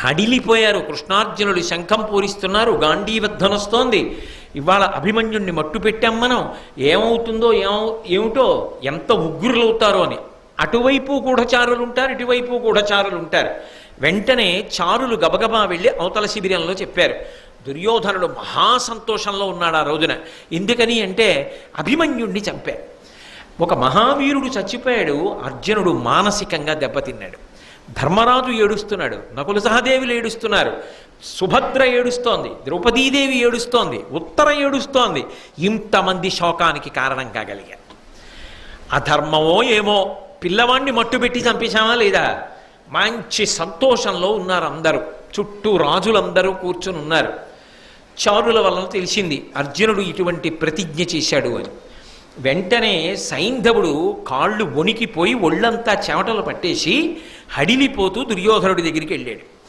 హడిలిపోయారు. కృష్ణార్జునుడు శంఖం పూరిస్తున్నారు, గాంధీవద్ధనొస్తోంది. ఇవాళ అభిమన్యుణ్ణి మట్టు పెట్టాం మనం, ఏమవుతుందో ఏమిటో, ఎంత ఉగ్రులవుతారో అని. అటువైపు గూఢచారులు ఉంటారు, ఇటువైపు గూఢచారులు ఉంటారు. వెంటనే చారులు గబగబా వెళ్ళి అవతల శిబిరంలో చెప్పారు. దుర్యోధనుడు మహాసంతోషంలో ఉన్నాడు ఆ రోజున. ఎందుకని అంటే అభిమన్యుణ్ణి చంపారు. ఒక మహావీరుడు చచ్చిపోయాడు. అర్జునుడు మానసికంగా దెబ్బతిన్నాడు. ధర్మరాజు ఏడుస్తున్నాడు, నకుల సహదేవులు ఏడుస్తున్నారు, సుభద్ర ఏడుస్తోంది, ద్రౌపదీదేవి ఏడుస్తోంది, ఉత్తర ఏడుస్తోంది. ఇంతమంది శోకానికి కారణం కాగలిగారు. అధర్మమో ఏమో, పిల్లవాణ్ణి మట్టుబెట్టి చంపేశామా లేదా? మంచి సంతోషంలో ఉన్నారు అందరూ. చుట్టూ రాజులందరూ కూర్చుని ఉన్నారు. చారుల వలన తెలిసింది అర్జునుడు ఇటువంటి ప్రతిజ్ఞ చేశాడు అని. వెంటనే సైంధవుడు కాళ్ళు వణికిపోయి ఒళ్ళంతా చెమటలు పట్టేసి హడిలిపోతూ దుర్యోధనుడి దగ్గరికి వెళ్ళాడు.